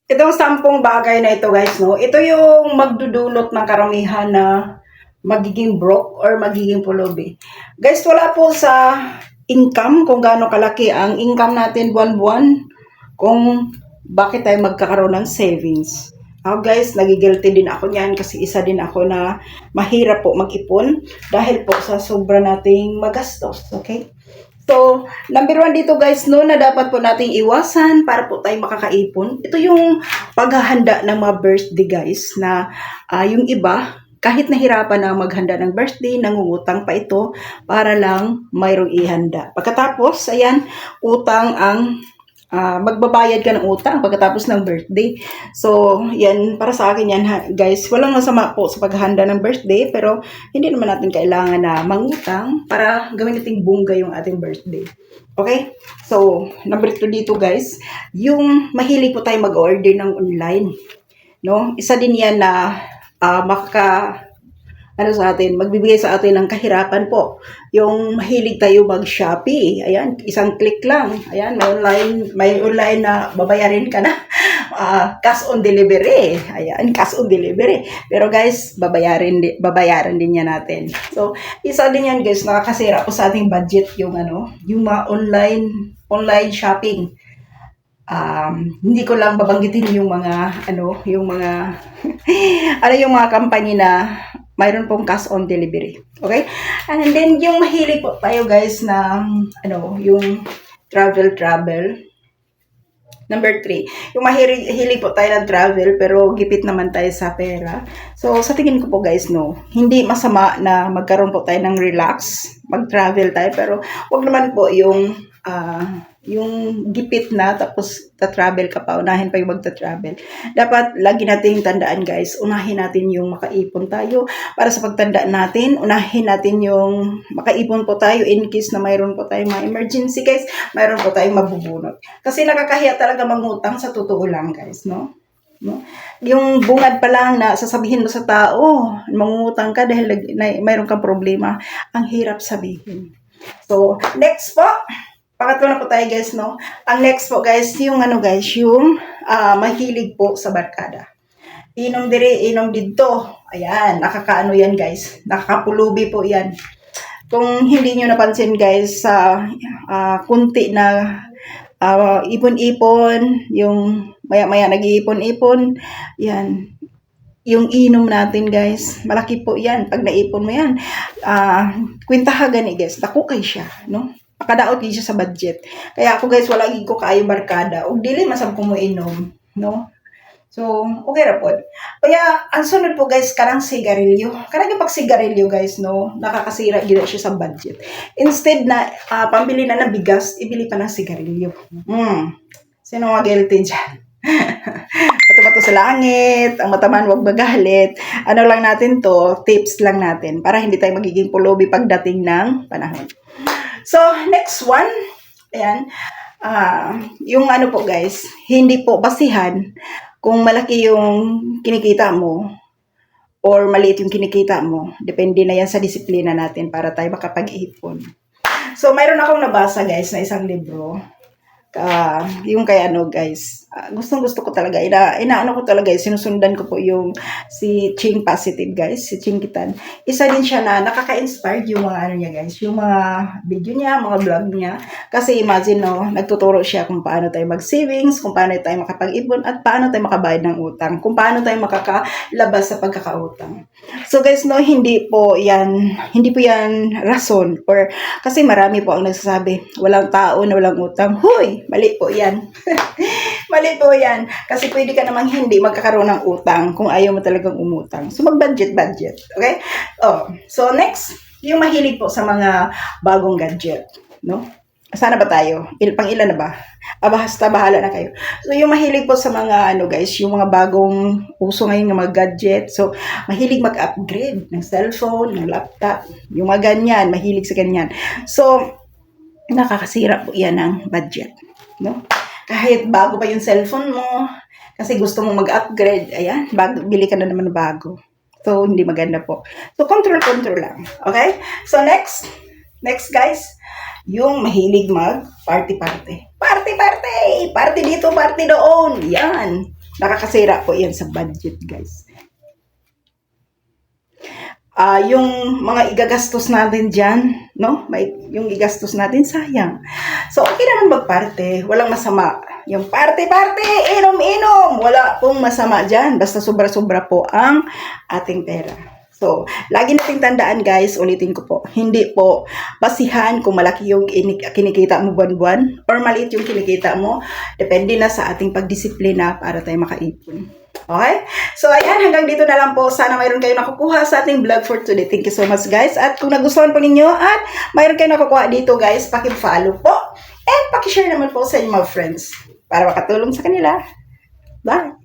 Itong 10 bagay na ito guys, no? Ito yung magdudulot ng karamihan na magiging broke or magiging pulubi. Guys, wala po sa income kung gaano kalaki ang income natin buwan-buwan kung bakit tayo magkakaroon ng savings. Ako guys, nagigilty din ako niyan kasi isa din ako na mahirap po mag-ipon dahil po sa sobra nating magastos, okay? So, number 1 dito guys, no, na dapat po nating iwasan para po tayo makakaipon. Ito yung paghahanda ng mga birthday guys na yung iba, kahit nahirapan na maghanda ng birthday, nangungutang pa ito para lang mayroong ihanda. Pagkatapos, ayan, utang ang magbabayad ka ng utang pagkatapos ng birthday. So, yan, para sa akin yan, guys, walang masama po sa paghahanda ng birthday, pero hindi naman natin kailangan na mangutang para gawin nating bongga yung ating birthday. Okay? So, number 2 dito, guys, yung mahilig po tayo mag-order ng online. No? Isa din yan na sa atin, magbibigay sa atin ng kahirapan po. Yung mahilig tayo mag-Shopee, ayan, isang click lang. Ayan, may online na babayarin ka na. Cash on delivery. Ayan, cash on delivery. Pero guys, babayaran din yan natin. So, isa din yan guys, nakakasira po sa ating budget yung yung mga online shopping. Hindi ko lang babanggitin yung mga yung mga yung mga company na mayroon pong cash on delivery. Okay? And then yung mahilig po tayo guys na yung travel. Number 3, yung mahilig po tayo ng travel pero gipit naman tayo sa pera. So sa tingin ko po guys, no, hindi masama na magkaroon po tayo ng relax, mag-travel tayo, pero wag naman po yung gipit na tapos ta-travel ka pa, unahin pa yung magta-travel. Dapat lagi nating tandaan guys, unahin natin yung makaipon tayo para sa pagtanda natin, unahin natin yung makaipon po tayo in case na mayroon po tayong mga emergency guys, mayroon po tayong mabubunot. Kasi nakakahiya talaga mangutang sa totoo lang guys, no? Yung bungad pa lang na sasabihin mo sa tao, mangungutang ka dahil mayroon kang problema, ang hirap sabihin. So, next po, pangatlo na po tayo guys, no? Ang next po guys, yung yung mahilig po sa barkada. Inom dire, inom dito. Ayan, nakakaano yan guys. Nakakapulubi po yan. Kung hindi nyo napansin guys, kunti na ipon-ipon, yung maya-maya nag-iipon-ipon, yan. Yung inom natin guys, malaki po yan. Pag naipon mo yan, kwintaha gani guys, nakukay siya, no? Makadaot din siya sa budget. Kaya ako guys, wala gid ko kaayo barkada. Ug dili masab ko mo inom, no? So, okay ra pod. Kaya ang sunod po guys, kanang sigarilyo. Kanang yung pag sigarilyo guys, no, nakakasira gid siya sa budget. Instead na pambili na ng bigas, ibili pa ng sigarilyo. Sino mga guilty dyan? Bato-bato sa langit, ang mataman wag magalit. Ano lang natin to, tips lang natin para hindi tayo magiging pulubi pagdating ng panahon. So, next one, ayan, yung po guys, hindi po basihan kung malaki yung kinikita mo or maliit yung kinikita mo. Depende na yan sa disiplina natin para tayo makapag-ipon. So, mayroon akong nabasa guys na isang libro. Yung kay guys, gustong-gusto ko talaga, inaano ko talaga, sinusundan ko po yung si Ching Positive guys, si Ching Kitan. Isa din siya na nakaka-inspired yung mga niya guys, yung mga video niya, mga vlog niya. Kasi imagine nagtuturo siya kung paano tayo mag-savings, kung paano tayo makapag-ipon, at paano tayo makabayad ng utang, kung paano tayo makakalabas sa pagkakautang. So guys, hindi po yan rason, or kasi marami po ang nagsasabi, walang tao na walang utang. Hoy! Mali po yan. Mali po yan. Kasi pwede ka namang hindi magkakaroon ng utang kung ayaw mo talagang umutang. So, mag-budget. Okay? So, next, yung mahilig po sa mga bagong gadget. No? Sana ba tayo? Pang ilan na ba? Basta bahala na kayo. So, yung mahilig po sa mga, guys, yung mga bagong uso ngayon ng mga gadget. So, mahilig mag-upgrade ng cellphone, ng laptop. Yung mga ganyan, mahilig sa ganyan. So, nakakasira po yan ng budget. No? Kahit bago pa yung cellphone mo, kasi gusto mong mag-upgrade, ayan, bili ka na naman bago. So, hindi maganda po. So, control lang. Okay? So, next guys, yung mahilig mag-party. Party dito, party doon. Yan. Nakakasira po yan sa budget, guys. Yung mga igagastos natin dyan, no? Yung igastos natin, sayang. So, okay naman magparte. Walang masama. Yung parte-parte, inom-inom. Wala pong masama dyan. Basta sobra-sobra po ang ating pera. So, lagi nating tandaan, guys, ulitin ko po, hindi po basihan kung malaki yung kinikita mo buwan-buwan or maliit yung kinikita mo. Depende na sa ating pagdisiplina para tayo makaipon. Okay? So, ayan, hanggang dito na lang po. Sana mayroon kayo nakukuha sa ating vlog for today. Thank you so much, guys. At kung nagustuhan po ninyo at mayroon kayo nakukuha dito, guys, paki-follow po. And paki-share naman po sa inyong mga friends para makatulong sa kanila. Bye!